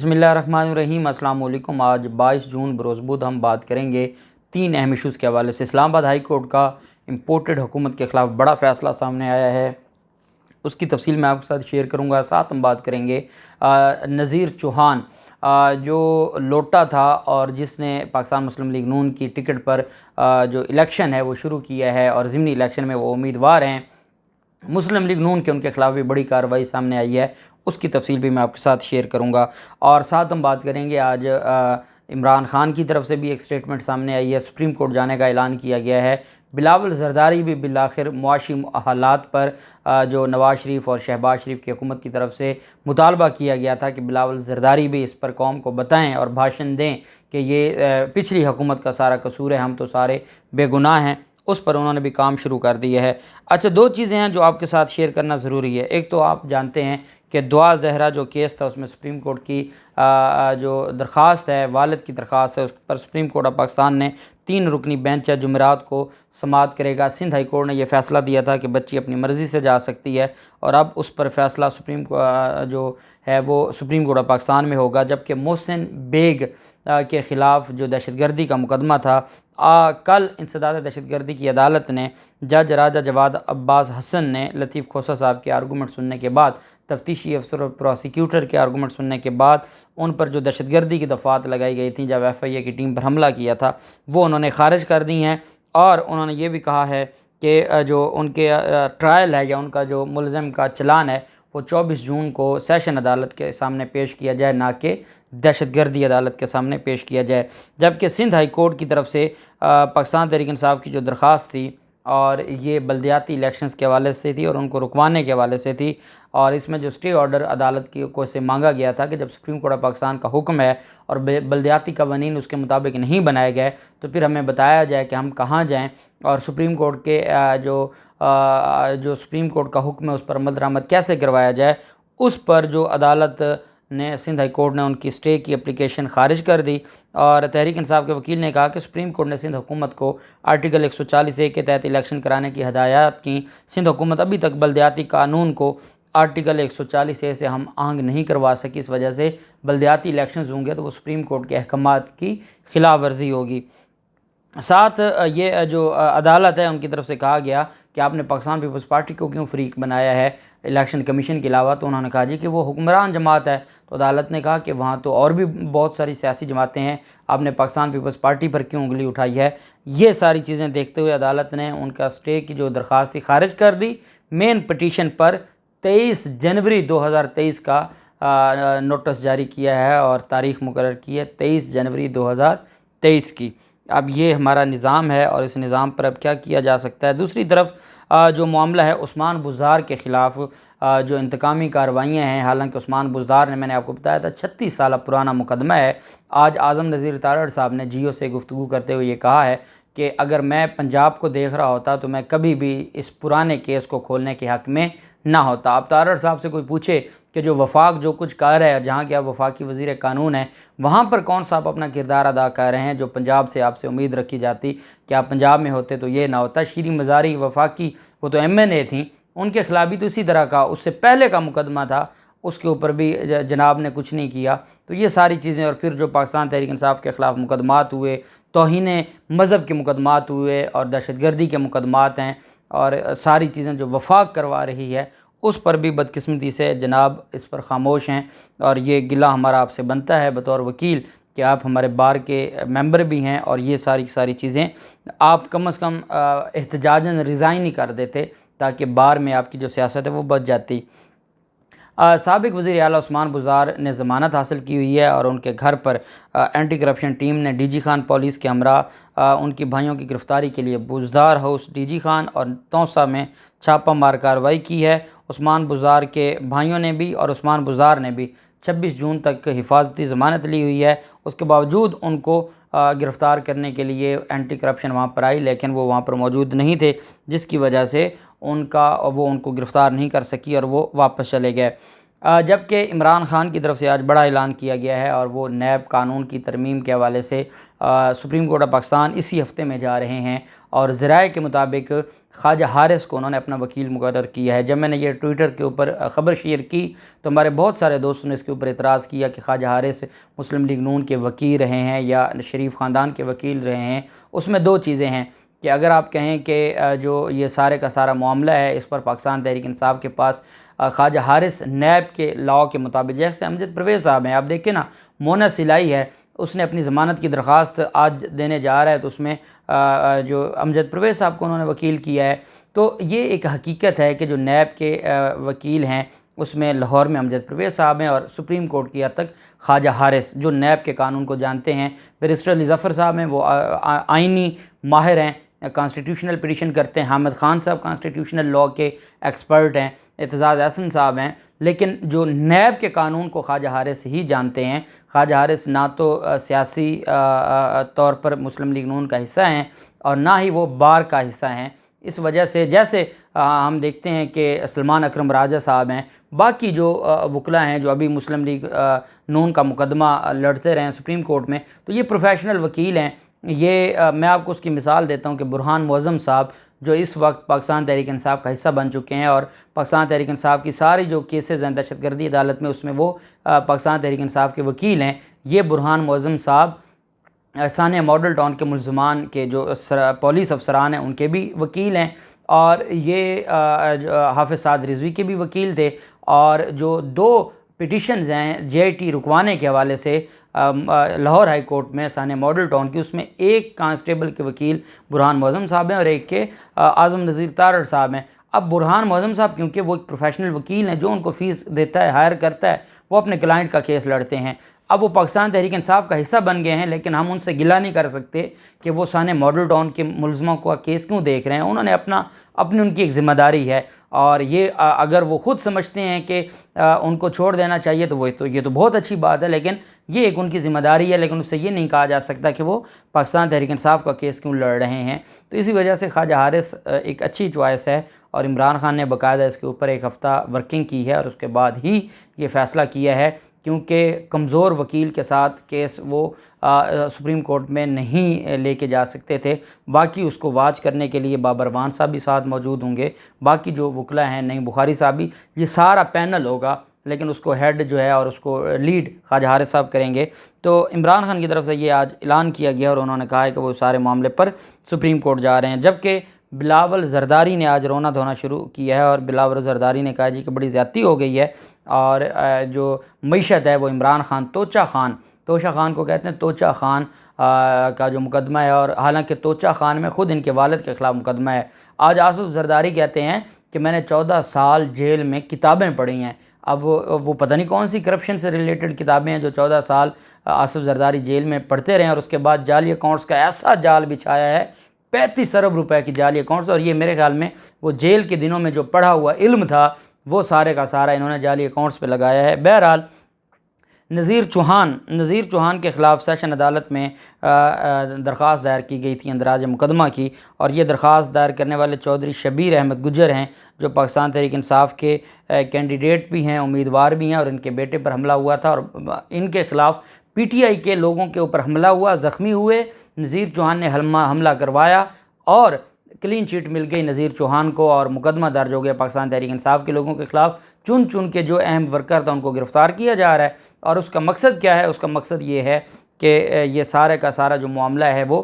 बिस्मिल्लाहिर्रहमानिर्रहीम। अस्सलाम वालेकुम। आज 22 जून बरोज़ हम बात करेंगे 3 अहम इशूज़ के हवाले से। इस्लामाबाद हाई कोर्ट का इम्पोर्टेड हुकूमत के ख़िलाफ़ बड़ा फ़ैसला सामने आया है, उसकी तफसील मैं आपके साथ शेयर करूँगा। साथ हम बात करेंगे नज़ीर चौहान जो लोटा था और जिसने पाकिस्तान मुस्लिम लीग नून की टिकट पर जो इलेक्शन है वो शुरू किया है और ज़िमनी इलेक्शन में वो उम्मीदवार हैं। मुस्लिम लीग नून के उनके ख़िलाफ़ भी बड़ी कार्रवाई सामने आई है, उसकी तफसील भी मैं आपके साथ शेयर करूँगा। और साथ हम बात करेंगे आज इमरान खान की तरफ से भी एक स्टेटमेंट सामने आई है, सुप्रीम कोर्ट जाने का ऐलान किया गया है। बिलावल ज़रदारी भी बिलाखिर मुआशी हालात पर जो नवाज़ शरीफ और शहबाज शरीफ की हुकूमत की तरफ से मुतालबा किया गया था कि बिलावल ज़रदारी भी इस पर कौम को बताएँ और भाषण दें कि ये पिछली हुकूमत का सारा कसूर है, हम तो सारे बेगुनाह हैं, उस पर उन्होंने भी काम शुरू कर दिया है। अच्छा, 2 चीज़ें हैं जो आपके साथ शेयर करना ज़रूरी है। एक तो आप जानते हैं कि दुआ ज़हरा जो केस था उसमें सुप्रीम कोर्ट की जो दरख्वास्त है, वालिद की दरख्वास्त है, उस पर सुप्रीम कोर्ट ऑफ पाकिस्तान ने 3 रुकनी बेंच है जुमेरात को समाअत करेगा। सिंध हाई कोर्ट ने यह फ़ैसला दिया था कि बच्ची अपनी मर्ज़ी से जा सकती है और अब उस पर फ़ैसला जो है वो सुप्रीम कोर्ट ऑफ पाकिस्तान में होगा। जबकि मोहसिन बेग के ख़िलाफ़ जो दहशतगर्दी का मुकदमा था, कल इंसदाद दहशतगर्दी की अदालत ने जज राजा जवाद अब्बास हसन ने लतीफ़ खोसा साहब के आर्गूमेंट सुनने के बाद, तफ्तीशी अफसर और प्रोसिक्यूटर के आर्गूमेंट सुनने के बाद उन पर जो दहशतगर्दी की दफ़ात लगाई गई थी जब FIA की टीम पर हमला किया था, वो उन्होंने ख़ारिज कर दी हैं। और उन्होंने ये भी कहा है कि जो उनके ट्रायल है या उनका जो मुलज़म का चलान है वो 24 जून को सेशन अदालत के सामने पेश किया जाए, ना कि दहशतगर्दी अदालत के सामने पेश किया जाए। जबकि सिंध हाई कोर्ट की तरफ से पाकिस्तान तहरीक इंसाफ की जो दरख्वास्त थी और ये बल्दियाती इलेक्शंस के हवाले से थी और उनको रुकवाने के हवाले से थी, और इसमें जो स्टे ऑर्डर अदालत की को से मांगा गया था कि जब सुप्रीम कोर्ट ऑफ पाकिस्तान का हुक्म है और बल्दियाती कवानीन उसके मुताबिक नहीं बनाए गए तो फिर हमें बताया जाए कि हम कहाँ जाएँ और सुप्रीम कोर्ट के जो सुप्रीम कोर्ट का हुक्म है उस पर अमल दरामद कैसे करवाया जाए। उस पर जो अदालत ने, सिंध हाई कोर्ट ने उनकी स्टे की एप्लीकेशन खारिज कर दी और तहरीक इंसाफ के वकील ने कहा कि सुप्रीम कोर्ट ने सिंध हुकूमत को आर्टिकल 140A के तहत इलेक्शन कराने की हदायत की। सिंध हुकूमत अभी तक बल्दियाती कानून को आर्टिकल 140A से हम आहंग नहीं करवा सकी, इस वजह से बल्दियाती इलेक्शन होंगे तो वो सुप्रीम कोर्ट के अहकामात की खिलाफ वर्जी होगी। साथ ये जो अदालत है उनकी तरफ से कहा गया कि आपने पाकिस्तान पीपल्स पार्टी को क्यों फ़रीक बनाया है इलेक्शन कमीशन के अलावा, तो उन्होंने कहा जी कि वो हुक्मरान जमात है। तो अदालत ने कहा कि वहाँ तो और भी बहुत सारी सियासी जमातें हैं, आपने पाकिस्तान पीपल्स पार्टी पर क्यों उंगली उठाई है। ये सारी चीज़ें देखते हुए अदालत ने उनका स्टे की जो दरख्वास्त थी खारिज कर दी। मेन पटिशन पर 23 जनवरी 2023 का नोटिस जारी किया है और तारीख़ मुकर्रर की है 23 जनवरी 2023 की। अब ये हमारा निज़ाम है और इस निज़ाम पर अब क्या किया जा सकता है। दूसरी तरफ जो मामला है उस्मान बुज़दार के ख़िलाफ़ जो इंतकामी कार्रवाइयाँ हैं, हालांकि उस्मान बुज़दार ने, मैंने आपको बताया था, 36 साल पुराना मुकदमा है। आज आज़म नज़ीर तारड़ साहब ने जियो से गुफ्तगू करते हुए ये कहा है कि अगर मैं पंजाब को देख रहा होता तो मैं कभी भी इस पुराने केस को खोलने के हक़ में ना होता। अब तारड़ साहब से कोई पूछे कि जो वफाक जो कुछ कर रहा है, जहाँ के आप वफाकी वज़ीर कानून हैं, वहाँ पर कौन सा आप अपना किरदार अदा कर रहे हैं जो पंजाब से आपसे उम्मीद रखी जाती कि आप पंजाब में होते तो ये ना होता। शीरी मज़ारी वफाकी, वो तो MNA थी, उनके ख़िलाफ़ भी तो इसी तरह का उससे पहले का मुकदमा था, उसके ऊपर भी जनाब ने कुछ नहीं किया। तो ये सारी चीज़ें, और फिर जो पाकिस्तान तहरीक इंसाफ के ख़िलाफ़ मुकदमात हुए, तौहीन मज़हब के मुकदमात हुए और दहशतगर्दी के मुकदमात हैं और सारी चीज़ें जो वफाक करवा रही है उस पर भी बदकिस्मती से जनाब इस पर खामोश हैं। और ये गिला हमारा आपसे बनता है बतौर वकील कि आप हमारे बार के मेंबर भी हैं और ये सारी चीज़ें आप कम अज़ कम एहतजाजन रिज़ाइन ही कर देते ताकि बार में आपकी जो सियासत है वो बच जाती। साबिक़ वज़ीर आला उस्मान बुज़दार ने ज़मानत हासिल की हुई है और उनके घर पर एंटी करप्शन टीम ने DG खान पुलिस के हमरा उनकी भाइयों की गिरफ़्तारी के लिए बुज़दार हाउस, DG खान और तौसा में छापा मार कार्रवाई की है। उस्मान बुज़दार के भाइयों ने भी और उस्मान बुज़दार ने भी 26 जून तक हिफाजती ज़मानत ली हुई है। उसके बावजूद उनको गिरफ़्तार करने के लिए एंटी करप्शन वहाँ पर आई, लेकिन वो वहाँ पर मौजूद नहीं थे, जिसकी वजह से उनको गिरफ़्तार नहीं कर सकी और वो वापस चले गए। जबकि इमरान खान की तरफ से आज बड़ा ऐलान किया गया है और वो नैब कानून की तरमीम के हवाले से सुप्रीम कोर्ट ऑफ पाकिस्तान इसी हफ़्ते में जा रहे हैं और ज़राए के मुताबिक ख्वाजा हारिस को उन्होंने अपना वकील मुकर्रर किया है। जब मैंने ये ट्विटर के ऊपर ख़बर शेयर की तो हमारे बहुत सारे दोस्तों ने इसके ऊपर इतराज़ किया कि ख्वाजा हारिस मुस्लिम लीग नून के वकील रहे हैं या शरीफ ख़ानदान के वकील रहे हैं। उसमें दो चीज़ें हैं कि अगर आप कहें कि जो ये सारे का सारा मामला है इस पर पाकिस्तान तहरीक इंसाफ के पास ख्वाजा हारिस नैब के लॉ के मुताबिक, जैसे अमजद परवेज़ साहब हैं, आप देखें ना, मोना सिलाई है, उसने अपनी ज़मानत की दरख्वास्त आज देने जा रहा है तो उसमें जो अमजद परवेज़ साहब को उन्होंने वकील किया है। तो ये एक हकीकत है कि जो नैब के वकील हैं उसमें लाहौर में अमजद परवेज़ साहब हैं और सुप्रीम कोर्ट की हद तक ख्वाजा हारिस जो नैब के कानून को जानते हैं। बैरिस्टर अली ज़फ़र साहब हैं, वो आइनी माहिर हैं, कॉन्स्टिट्यूशनल पिटिशन करते हैं। हामिद ख़ान साहब कॉन्स्टिट्यूशनल लॉ के एक्सपर्ट हैं। एतज़ाज़ अहसन साहब हैं। लेकिन जो नैब के कानून को ख्वाजा हारिस ही जानते हैं। ख्वाजा हारिस ना तो सियासी तौर पर मुस्लिम लीग नून का हिस्सा हैं और ना ही वो बार का हिस्सा हैं। इस वजह से जैसे हम देखते हैं कि सलमान अकरम राजा साहब हैं, बाकी जो वकला हैं जो अभी मुस्लिम लीग नून का मुकदमा लड़ते रहे हैं सुप्रीम कोर्ट में, तो ये प्रोफेशनल वकील हैं। ये मैं आपको उसकी मिसाल देता हूँ कि बुरहान मुअज़्ज़म साहब जो इस वक्त पाकिस्तान तहरीक इंसाफ का हिस्सा बन चुके हैं और पाकिस्तान तहरीक इंसाफ की सारी जो केसेस हैं दहशतगर्दी अदालत में, उसमें वो पाकिस्तान तहरीक इंसाफ के वकील हैं। ये बुरहान मुअज़्ज़म साहब सानिया मॉडल टाउन के मुल्ज़मान के जो पुलिस अफसरान हैं उनके भी वकील हैं और ये हाफ़िज़ साद रिज़वी के भी वकील थे। और जो दो पिटिशन्स हैं JIT रुकवाने के हवाले से लाहौर हाई कोर्ट में सानिया मॉडल टाउन की, उसमें एक कांस्टेबल के वकील बुरहान मुअज़्ज़म साहब हैं और एक के आज़म नज़ीर तारड़ साहब हैं। अब बुरहान मुअज़्ज़म साहब क्योंकि वो एक प्रोफेशनल वकील हैं, जो उनको फ़ीस देता है, हायर करता है, वो अपने क्लाइंट का केस लड़ते हैं। अब वो पाकिस्तान तहरीक इंसाफ का हिस्सा बन गए हैं, लेकिन हम उनसे गिला नहीं कर सकते कि वो सानिया मॉडल टाउन के मुलज़मों का केस क्यों देख रहे हैं। उन्होंने अपनी उनकी एक ज़िम्मेदारी है और ये अगर वो ख़ुद समझते हैं कि उनको छोड़ देना चाहिए तो ये तो बहुत अच्छी बात है, लेकिन ये एक उनकी ज़िम्मेदारी है। लेकिन उससे ये नहीं कहा जा सकता कि वो पाकिस्तान तहरीक इंसाफ का केस क्यों लड़ रहे हैं। तो इसी वजह से ख्वाजा हारिस एक अच्छी चॉइस है और इमरान खान ने बाकायदा इसके ऊपर एक हफ़्ता वर्किंग की है और उसके बाद ही ये फ़ैसला किया है, क्योंकि कमज़ोर वकील के साथ केस वो सुप्रीम कोर्ट में नहीं लेके जा सकते थे। बाकी उसको वाच करने के लिए बाबर वान साहब भी साथ मौजूद होंगे, बाकी जो वकला हैं, नईम बुखारी साहब भी, ये सारा पैनल होगा, लेकिन उसको हेड जो है और उसको लीड ख्वाजा हारिस साहब करेंगे। तो इमरान खान की तरफ से ये आज ऐलान किया गया और उन्होंने कहा है कि वो सारे मामले पर सुप्रीम कोर्ट जा रहे हैं। जबकि बिलावल ज़रदारी ने आज रोना धोना शुरू किया है और बिलावल ज़रदारी ने कहा जी कि बड़ी ज़्यादती हो गई है और जो मईशत है वो इमरान खान तोशा खान को कहते हैं, तोशा खान का जो मुकदमा है, और हालांकि तोशा खान में ख़ुद इनके वालिद के ख़िलाफ़ मुकदमा है। आज आसिफ ज़रदारी कहते हैं कि मैंने 14 साल जेल में किताबें पढ़ी हैं। अब वो पता नहीं कौन सी करप्शन से रिलेटेड किताबें हैं जो 14 साल आसिफ ज़रदारी जेल में पढ़ते रहे और उसके बाद जाली अकाउंट्स का ऐसा जाल बिछाया है, 35 अरब रुपए की जाली अकाउंट्स। और ये मेरे ख्याल में वो जेल के दिनों में जो पढ़ा हुआ इल्म था वो सारे का सारा इन्होंने जाली अकाउंट्स पे लगाया है। बहरहाल नज़ीर चौहान के ख़िलाफ़ सेशन अदालत में दरख्वास्त दायर की गई थी अंदराज मुकदमा की, और ये दरख्वास्त दायर करने वाले चौधरी शबीर अहमद गुज्जर हैं, जो पाकिस्तान तहरीक इंसाफ के कैंडिडेट भी हैं, उम्मीदवार भी हैं, और इनके बेटे पर हमला हुआ था और इनके ख़िलाफ़ PTI के लोगों के ऊपर हमला हुआ, ज़ख्मी हुए। नज़ीर चौहान ने हमला करवाया और क्लीन चिट मिल गई नज़ीर चौहान को और मुकदमा दर्ज हो गया पाकिस्तान तहरीक इंसाफ के लोगों के ख़िलाफ़। चुन के जो अहम वर्कर था उनको गिरफ़्तार किया जा रहा है। और उसका मकसद क्या है? उसका मकसद ये है कि ये सारे का सारा जो मामला है वो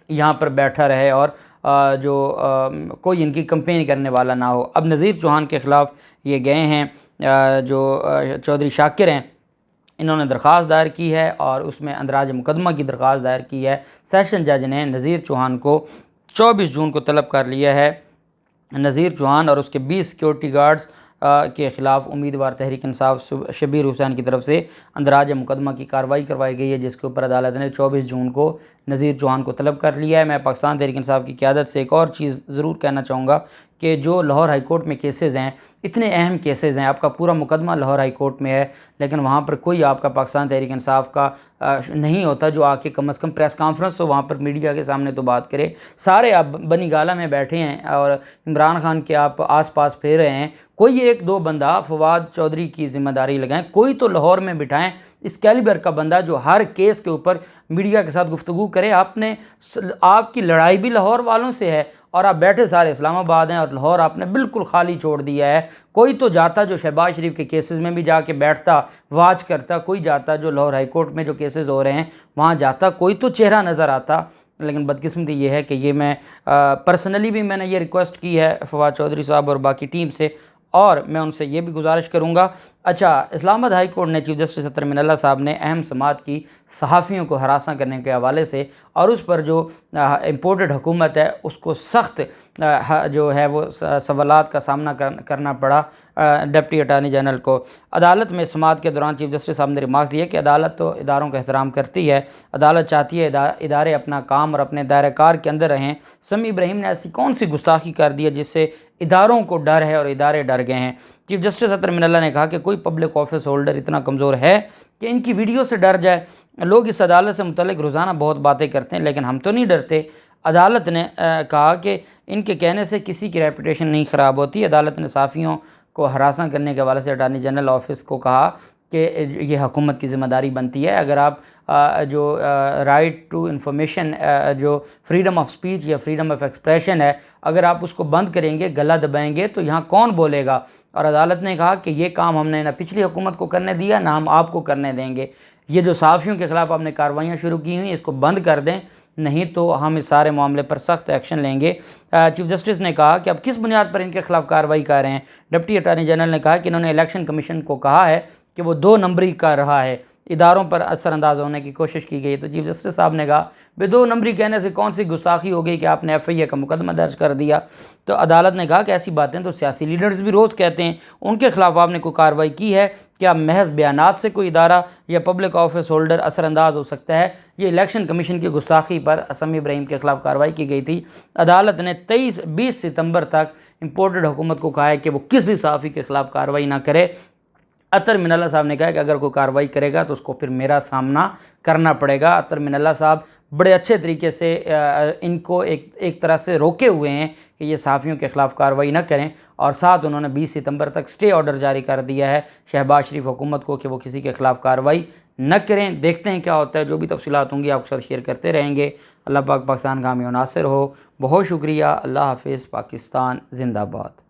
यहाँ पर बैठा रहे और कोई इनकी कंपेन करने वाला ना हो। अब नज़ीर चौहान के ख़िलाफ़ ये गए हैं, जो चौधरी शाकिर हैं, इन्होंने दरख्वास्त दायर की है और उसमें अंदराज मुकदमा की दरख्वास्त दायर की है। सेशन जज ने नज़ीर चौहान को 24 जून को तलब कर लिया है। नज़ीर चौहान और उसके 20 सिक्योरिटी गार्ड्स के ख़िलाफ़ उम्मीदवार तहरीक इंसाफ शबीर हुसैन की तरफ से अंदराज मुकदमा की कार्रवाई करवाई गई है, जिसके ऊपर अदालत ने 24 जून को नज़ीर चौहान को तलब कर लिया है। मैं पाकिस्तान तहरीक इंसाफ की क़यादत से एक और चीज़ ज़रूर कहना चाहूँगा कि जो लाहौर हाई कोर्ट में केसेस हैं, इतने अहम केसेस हैं, आपका पूरा मुकदमा लाहौर हाई कोर्ट में है, लेकिन वहाँ पर कोई आपका पाकिस्तान तहरीक इंसाफ का नहीं होता जो आके कम अज़ कम प्रेस कॉन्फ्रेंस तो वहाँ पर मीडिया के सामने तो बात करे। सारे आप बनी गाला में बैठे हैं और इमरान खान के आप आस पास फिर रहे हैं। कोई एक दो बंदा फवाद चौधरी की ज़िम्मेदारी लगाएं, कोई तो लाहौर में बिठाएं इस कैलिबर का बंदा जो हर केस के ऊपर मीडिया के साथ गुफ्तगू करे। आपकी लड़ाई भी लाहौर वालों से है और आप बैठे सारे इस्लामाबाद हैं और लाहौर आपने बिल्कुल खाली छोड़ दिया है। कोई तो जाता जो शहबाज शरीफ के केसेस में भी जाके बैठता, वाच करता, कोई जाता जो लाहौर हाई कोर्ट में जो केसेस हो रहे हैं वहाँ जाता, कोई तो चेहरा नज़र आता। लेकिन बदकिस्मती ये है कि ये मैं पर्सनली भी मैंने ये रिक्वेस्ट की है फवाद चौधरी साहब और बाकी टीम से, और मैं उनसे ये भी गुजारिश करूँगा। अच्छा, इस्लामाबाद हाई कोर्ट ने चीफ जस्टिस अतर मिनल्ला साहब ने अहम समात की सहाफ़ियों को हरासा करने के हवाले से और उस पर जो इम्पोर्टेड हुकूमत है उसको सख्त जो है वो सवालात का सामना करना पड़ा डिप्टी अटारनी जनरल को। अदालत में समात के दौरान चीफ जस्टिस साहब ने रिमार्क्स दिए कि अदालत तो इदारों का एहतराम करती है, अदालत चाहती है इदारे अपना काम और अपने दायरे कार के अंदर रहें। समी इब्राहिम ने ऐसी कौन सी गुस्ताखी कर दी है जिससे इदारों को डर है और इदारे डर गए हैं। चीफ जस्टिस अतर मिनल्ला ने कहा कि कोई पब्लिक ऑफिस होल्डर इतना कमज़ोर है कि इनकी वीडियो से डर जाए। लोग इस अदालत से मुतल्लिक रोज़ाना बहुत बातें करते हैं लेकिन हम तो नहीं डरते। अदालत ने कहा कि इनके कहने से किसी की रेपुटेशन नहीं ख़राब होती। अदालत ने सहाफ़ियों को हरासा करने के हवाले से अटारनी जनरल ऑफिस को कहा कि ये हुकूमत की ज़िम्मेदारी बनती है। अगर आप जो राइट टू इंफॉर्मेशन जो फ्रीडम ऑफ स्पीच या फ्रीडम ऑफ एक्सप्रेशन है, अगर आप उसको बंद करेंगे, गला दबाएंगे तो यहाँ कौन बोलेगा। और अदालत ने कहा कि ये काम हमने ना पिछली हुकूमत को करने दिया ना हम आपको करने देंगे। ये जो सहाफ़ियों के ख़िलाफ़ आपने कार्रवाइयाँ शुरू की हुई इसको बंद कर दें, नहीं तो हम इस सारे मामले पर सख्त एक्शन लेंगे। चीफ जस्टिस ने कहा कि अब किस बुनियाद पर इनके खिलाफ कार्रवाई कर रहे हैं। डिप्टी अटारनी जनरल ने कहा कि इन्होंने इलेक्शन कमीशन को कहा है कि वो 2 नंबरी कर रहा है, इदारों पर असरअंदाज होने की कोशिश की गई। तो चीफ जस्टिस साहब ने कहा भाई 2 नंबरी कहने से कौन सी गुस्ताखी हो गई कि आपने FIA का मुकदमा दर्ज कर दिया। तो अदालत ने कहा कि ऐसी बातें तो सियासी लीडर्स भी रोज़ कहते हैं, उनके खिलाफ आपने कोई कार्रवाई की है क्या? महज बयानात से कोई इदारा या पब्लिक ऑफिस होल्डर असरअंदाज हो सकता है? ये इलेक्शन कमीशन की गुस्ताखी पर समी इब्राहिम के खिलाफ कार्रवाई की गई थी। अदालत ने 20 सितंबर तक इम्पोर्टेड हुकूमत को कहा है कि वो किसी सहाफ़ी के खिलाफ कार्रवाई ना करे। अतर मिनल्ला साहब ने कहा कि अगर कोई कार्रवाई करेगा तो उसको फिर मेरा सामना करना पड़ेगा। अतर मिनल्ला साहब बड़े अच्छे तरीके से इनको एक तरह से रोके हुए हैं कि ये सहाफ़ियों के ख़िलाफ़ कार्रवाई न करें, और साथ उन्होंने 20 सितंबर तक स्टे ऑर्डर जारी कर दिया है शहबाज शरीफ हुकूमत को कि वो किसी के ख़िलाफ़ कार्रवाई न करें। देखते हैं क्या होता है, जो भी तफसीलात होंगी आपके साथ शेयर करते रहेंगे। अल्लाह पाक पाकिस्तान का हामी नासिर हो। बहुत शुक्रिया। अल्लाह हाफ़िज़। पाकिस्तान ज़िंदाबाद।